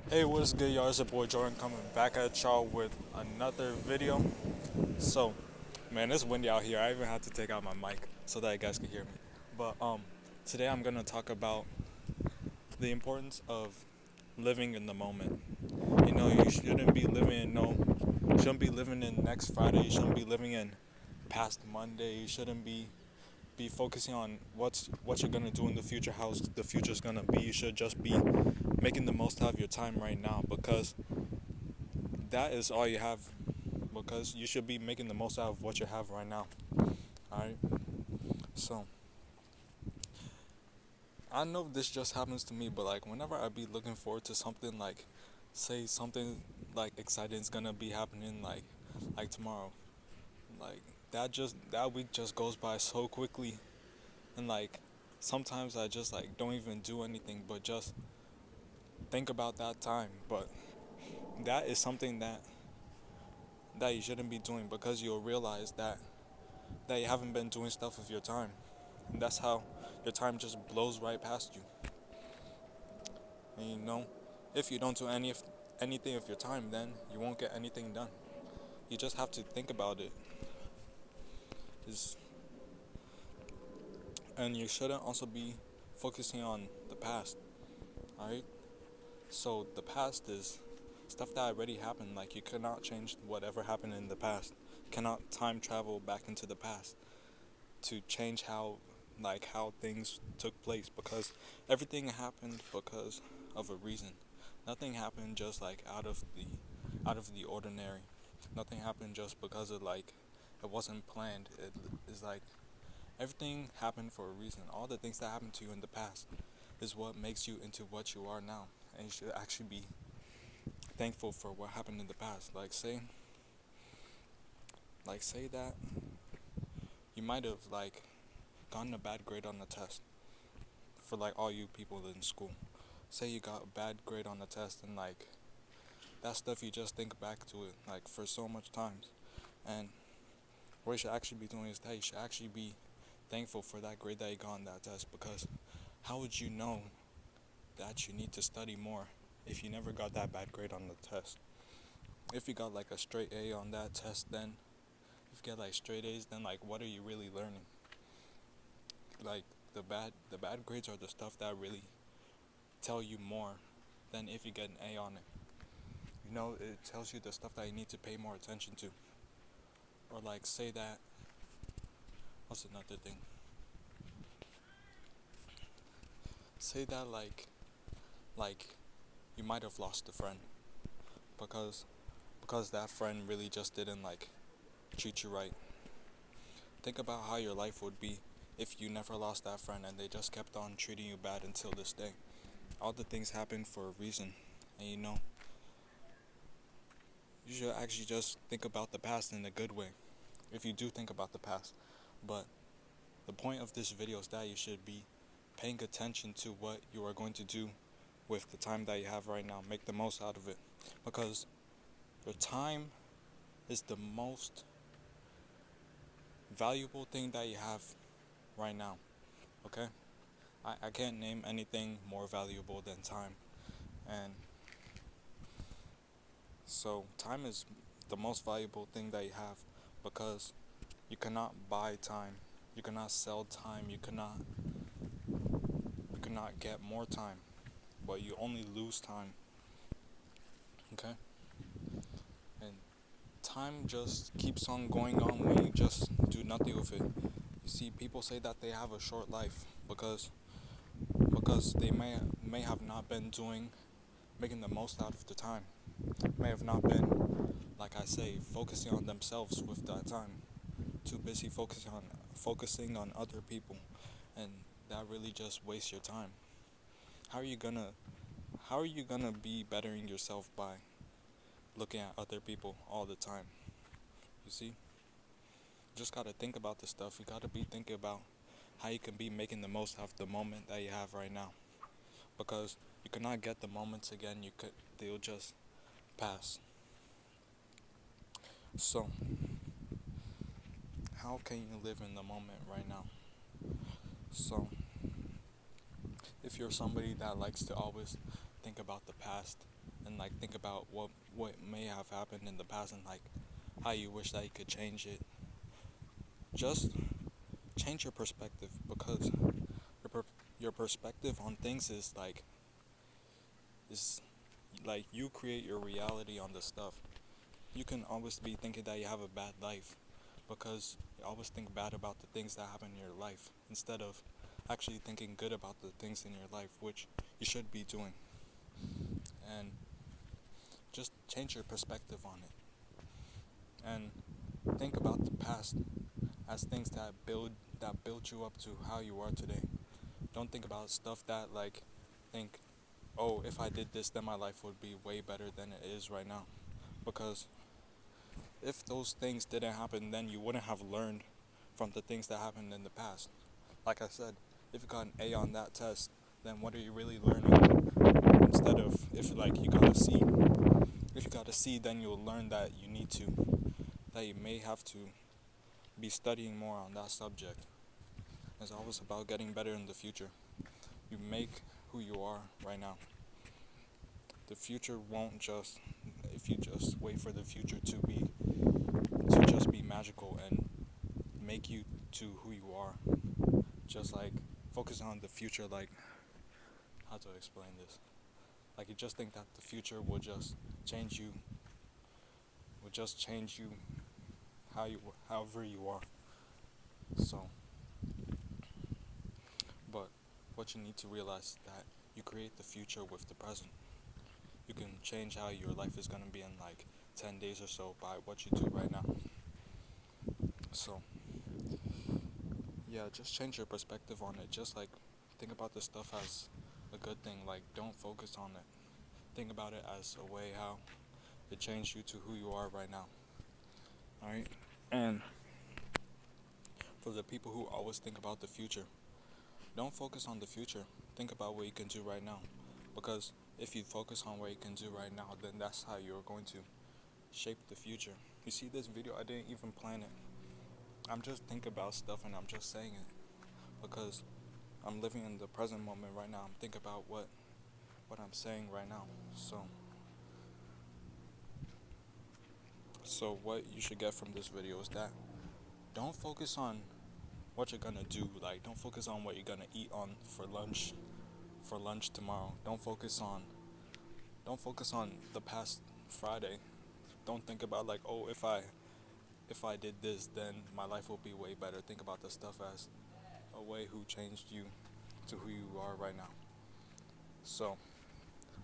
Hey, what's good, y'all? It's your boy Jordan coming back at y'all with another video. So, man, it's windy out here. I even had to take out my mic so that you guys can hear me. But today I'm gonna talk about the importance of living in the moment. You shouldn't be living in you shouldn't be living in next Friday. You shouldn't be living in past Monday. You shouldn't be focusing on what you're gonna do in the future, how the future's gonna be. You should just be making the most out of your time right now because that is all you have, because you should be making the most out of what you have right now. Alright? So, I know this just happens to me, but like whenever I be looking forward to something, like say something like exciting is gonna be happening like tomorrow. Like that week just goes by so quickly, and like sometimes I just like don't even do anything but just think about that time. But that is something that you shouldn't be doing, because you'll realize that you haven't been doing stuff with your time. And that's how your time just blows right past you. And if you don't do anything with your time, then you won't get anything done. You just have to think about it. Is and you shouldn't also be focusing on the past. Alright? So the past is stuff that already happened. Like you cannot change whatever happened in the past. You cannot time travel back into the past to change how things took place, because everything happened because of a reason. Nothing happened just like out of the ordinary. Nothing happened just because it wasn't planned. It is like everything happened for a reason. All the things that happened to you in the past is what makes you into what you are now, and you should actually be thankful for what happened in the past. Say that you might have gotten a bad grade on the test. For like all you people in school, say you got a bad grade on the test, and like that stuff, you just think back to it like for so much times. And what you should actually be doing is that you should actually be thankful for that grade that you got on that test, because how would you know that you need to study more if you never got that bad grade on the test? If you got like a straight A on that test, then if you get like straight A's, then like what are you really learning? Like the bad grades are the stuff that really tell you more than if you get an A on it. It tells you the stuff that you need to pay more attention to. Or like say that, what's another thing? Say that like you might have lost a friend because that friend really just didn't like treat you right. Think about how your life would be if you never lost that friend and they just kept on treating you bad until this day. All the things happen for a reason, and you should actually just think about the past in a good way. If you do think about the past, but the point of this video is that you should be paying attention to what you are going to do with the time that you have right now. Make the most out of it, because your time is the most valuable thing that you have right now. Okay? I can't name anything more valuable than time. And so, time is the most valuable thing that you have, because you cannot buy time. You cannot sell time. You cannot get more time, but you only lose time. Okay? And time just keeps on going on when you just do nothing with it. You see, people say that they have a short life because they may have not been making the most out of the time. May have not been, like I say, focusing on themselves with that time. Too busy focusing on other people, and that really just wastes your time. How are you gonna how are you gonna be bettering yourself by looking at other people all the time? You see? You just gotta think about this stuff. You gotta be thinking about how you can be making the most out of the moment that you have right now. Because you cannot get the moments again, they'll just pass. So, how can you live in the moment right now? So, if you're somebody that likes to always think about the past and like think about what may have happened in the past and like how you wish that you could change it. Just change your perspective, because your perspective on things is like you create your reality on the stuff. You can always be thinking that you have a bad life because you always think bad about the things that happen in your life instead of actually thinking good about the things in your life, which you should be doing. And just change your perspective on it. And think about the past as things that build you up to how you are today. Don't think about stuff that like think, oh, if I did this, then my life would be way better than it is right now. Because if those things didn't happen, then you wouldn't have learned from the things that happened in the past. Like I said, if you got an A on that test, then what are you really learning? Instead of if like you got a C. If you got a C, then you'll learn that you may have to be studying more on that subject. It's always about getting better in the future. You make who you are right now. The future won't just, if you just wait for the future to just be magical and make you to who you are. Just like focus on the future, like how to explain this. Like you just think that the future will just change you, will just change you however you are. So, but what you need to realize is that you create the future with the present. You can change how your life is gonna be in like 10 days or so by what you do right now. So, yeah, just change your perspective on it. Just like think about this stuff as a good thing. Like don't focus on it. Think about it as a way how it changed you to who you are right now. Alright? And for the people who always think about the future, don't focus on the future. Think about what you can do right now. Because if you focus on what you can do right now, then that's how you're going to shape the future. You see this video, I didn't even plan it. I'm just thinking about stuff and I'm just saying it. Because I'm living in the present moment right now. I'm thinking about what I'm saying right now. So what you should get from this video is that don't focus on what you're gonna do. Like don't focus on what you're gonna eat on for lunch tomorrow. Don't focus on the past Friday. Don't think about like, oh, if I did this, then my life will be way better. Think about the stuff as a way who changed you to who you are right now. So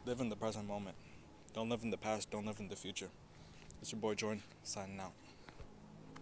live in the present moment. Don't live in the past. Don't live in the future. It's your boy Jordan signing out.